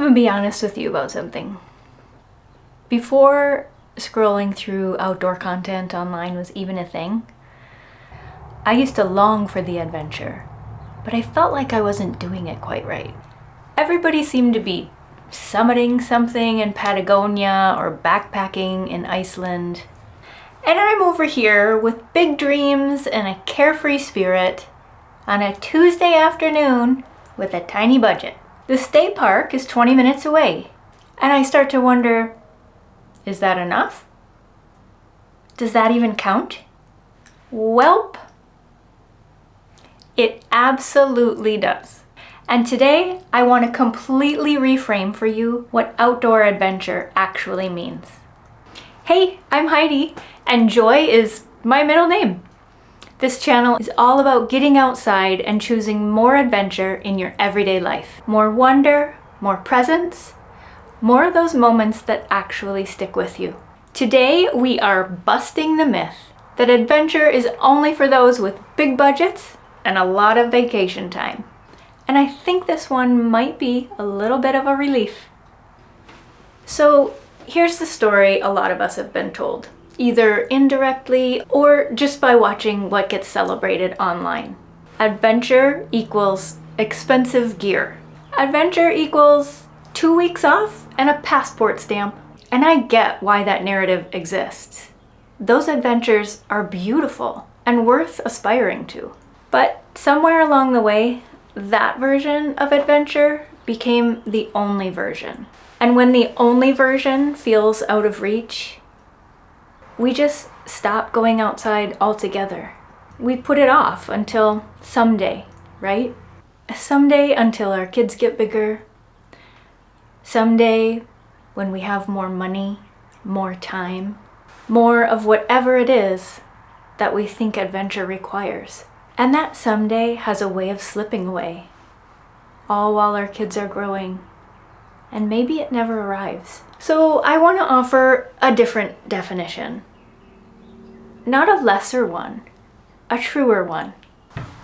gonna be honest with you about something. Before scrolling through outdoor content online was even a thing, I used to long for the adventure, but I felt like I wasn't doing it quite right. Everybody seemed to be summiting something in Patagonia or backpacking in Iceland. And I'm over here with big dreams and a carefree spirit on a Tuesday afternoon with a tiny budget. The state park is 20 minutes away, and I start to wonder, is that enough? Does that even count? Welp, it absolutely does. And today, I want to completely reframe for you what outdoor adventure actually means. Hey, I'm Heidi, and Joy is my middle name. This channel is all about getting outside and choosing more adventure in your everyday life. More wonder, more presence, more of those moments that actually stick with you. Today, we are busting the myth that adventure is only for those with big budgets and a lot of vacation time. And I think this one might be a little bit of a relief. So here's the story a lot of us have been told, either indirectly or just by watching what gets celebrated online. Adventure equals expensive gear. Adventure equals 2 weeks off and a passport stamp. And I get why that narrative exists. Those adventures are beautiful and worth aspiring to. But somewhere along the way, that version of adventure became the only version. And when the only version feels out of reach, we just stop going outside altogether. We put it off until someday, right? Someday until our kids get bigger. Someday when we have more money, more time, more of whatever it is that we think adventure requires. And that someday has a way of slipping away, all while our kids are growing. And maybe it never arrives. So I want to offer a different definition. Not a lesser one, a truer one.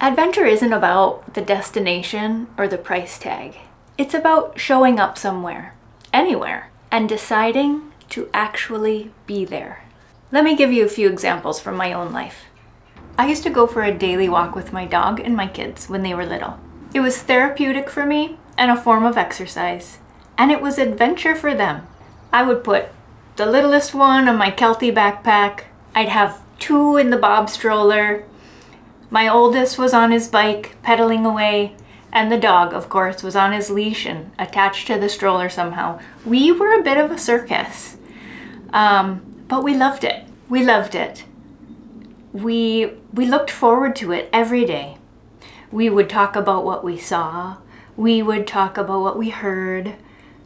Adventure isn't about the destination or the price tag. It's about showing up somewhere, anywhere, and deciding to actually be there. Let me give you a few examples from my own life. I used to go for a daily walk with my dog and my kids when they were little. It was therapeutic for me and a form of exercise, and it was adventure for them. I would put the littlest one on my Kelty backpack. I'd have 2 in the Bob stroller. My oldest was on his bike, pedaling away, and the dog, of course, was on his leash and attached to the stroller somehow. We were a bit of a circus, but we loved it. We loved it. We looked forward to it every day. We would talk about what we saw. We would talk about what we heard.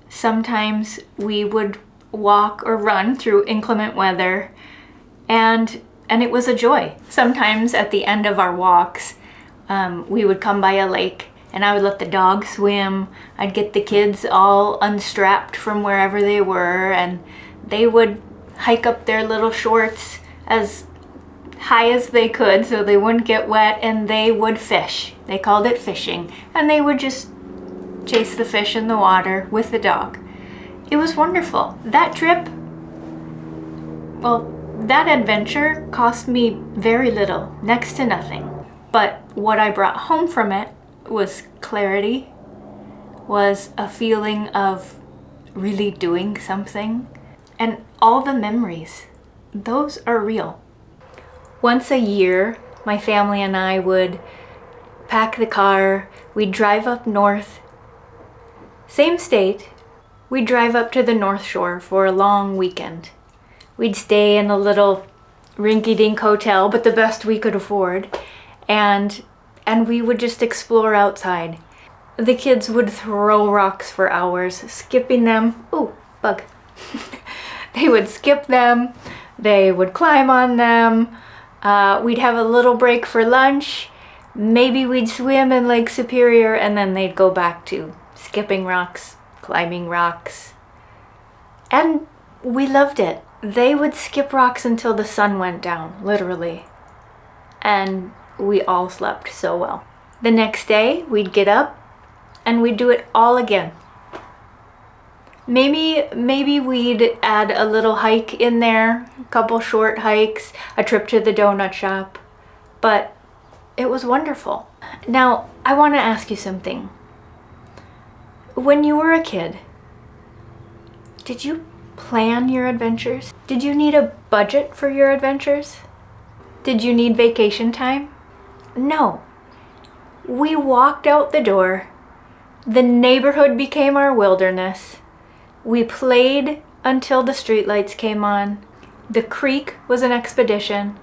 Sometimes we would walk or run through inclement weather, and it was a joy. Sometimes at the end of our walks, we would come by a lake and I would let the dog swim. I'd get the kids all unstrapped from wherever they were, and they would hike up their little shorts as high as they could so they wouldn't get wet, and they would fish. They called it fishing, and they would just chase the fish in the water with the dog. It was wonderful. That trip, well, that adventure cost me very little, next to nothing. But what I brought home from it was clarity, was a feeling of really doing something, and all the memories. Those are real. Once a year, my family and I would pack the car, we'd drive up north, same state, we'd drive up to the North Shore for a long weekend. We'd stay in a little rinky-dink hotel, but the best we could afford, and we would just explore outside. The kids would throw rocks for hours, skipping them. Ooh, bug. They would skip them, they would climb on them. We'd have a little break for lunch. Maybe we'd swim in Lake Superior, and then they'd go back to skipping rocks, climbing rocks. And we loved it. They would skip rocks until the sun went down, literally. And we all slept so well. The next day, we'd get up and we'd do it all again. Maybe we'd add a little hike in there, a couple short hikes, a trip to the donut shop, but it was wonderful. Now, I want to ask you something. When you were a kid, did you plan your adventures? Did you need a budget for your adventures? Did you need vacation time? No. We walked out the door. The neighborhood became our wilderness. We played until the streetlights came on. The creek was an expedition,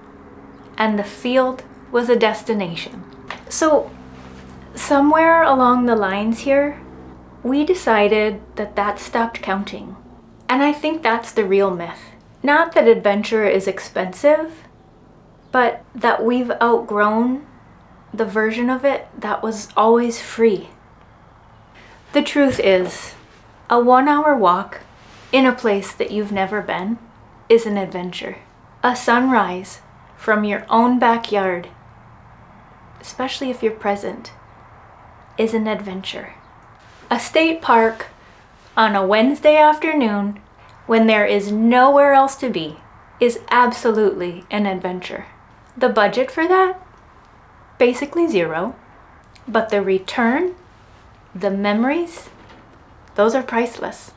and the field was a destination. So, somewhere along the lines here, we decided that stopped counting. And I think that's the real myth. Not that adventure is expensive, but that we've outgrown the version of it that was always free. The truth is, a 1-hour walk in a place that you've never been is an adventure. A sunrise from your own backyard, especially if you're present, is an adventure. A state park on a Wednesday afternoon when there is nowhere else to be is absolutely an adventure. The budget for that? Basically zero. But the return, the memories, those are priceless.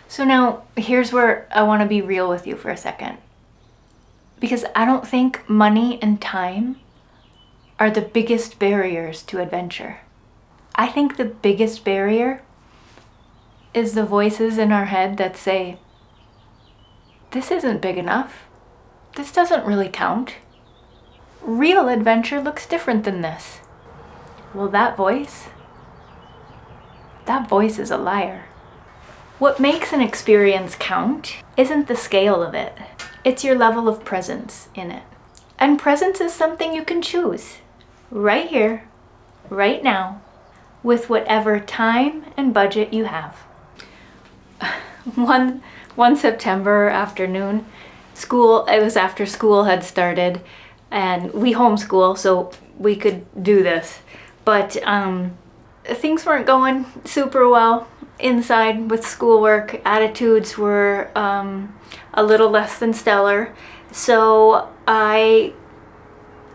So now, here's where I want to be real with you for a second. Because I don't think money and time are the biggest barriers to adventure. I think the biggest barrier is the voices in our head that say, this isn't big enough. This doesn't really count. Real adventure looks different than this. Well, that voice is a liar. What makes an experience count isn't the scale of it. It's your level of presence in it. And presence is something you can choose. Right here, right now, with whatever time and budget you have. One September afternoon, it was after school had started, and we homeschool, so we could do this. But things weren't going super well inside with schoolwork. Attitudes were a little less than stellar. So I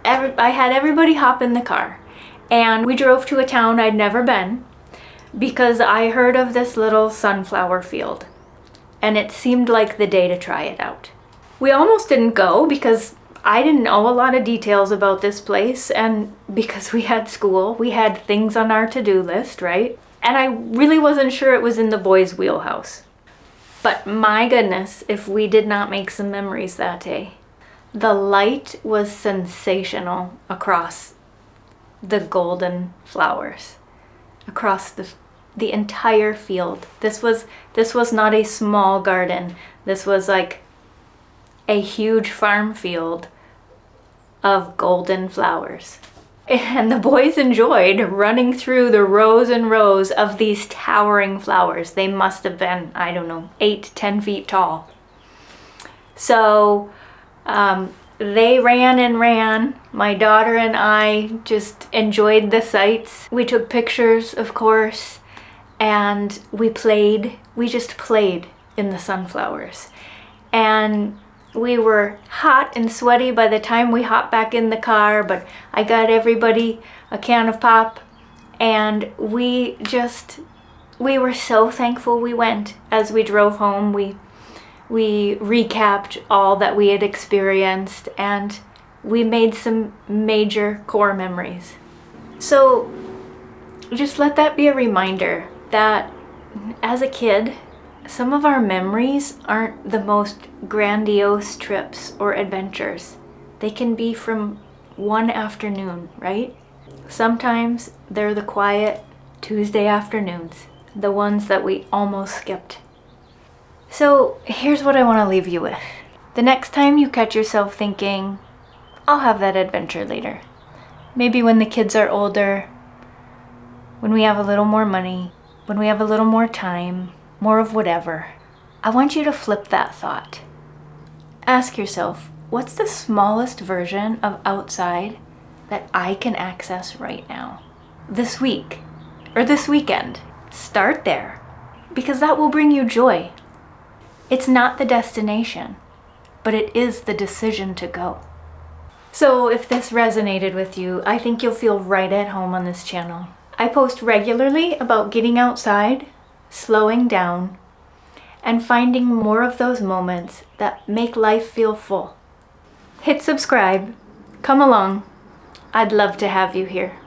had everybody hop in the car, and we drove to a town I'd never been because I heard of this little sunflower field, and it seemed like the day to try it out. We almost didn't go because I didn't know a lot of details about this place, and because we had school, we had things on our to-do list, right? And I really wasn't sure it was in the boys' wheelhouse. But my goodness, if we did not make some memories that day. The light was sensational across the golden flowers, across the entire field. This was not a small garden. This was like a huge farm field of golden flowers. And the boys enjoyed running through the rows and rows of these towering flowers. They must have been, 8 to 10 feet tall. So they ran and ran. My daughter and I just enjoyed the sights. We took pictures, of course, and we just played in the sunflowers. And we were hot and sweaty by the time we hopped back in the car, but I got everybody a can of pop, and we were so thankful we went. As we drove home, we recapped all that we had experienced, and we made some major core memories. So just let that be a reminder that as a kid, some of our memories aren't the most grandiose trips or adventures. They can be from one afternoon, right? Sometimes they're the quiet Tuesday afternoons, the ones that we almost skipped. So here's what I want to leave you with. The next time you catch yourself thinking, I'll have that adventure later. Maybe when the kids are older, when we have a little more money, when we have a little more time, more of whatever. I want you to flip that thought. Ask yourself, what's the smallest version of outside that I can access right now? This week or this weekend. Start there. because that will bring you joy. It's not the destination, but it is the decision to go. So if this resonated with you, I think you'll feel right at home on this channel. I post regularly about getting outside, slowing down, and finding more of those moments that make life feel full. Hit subscribe. Come along. I'd love to have you here.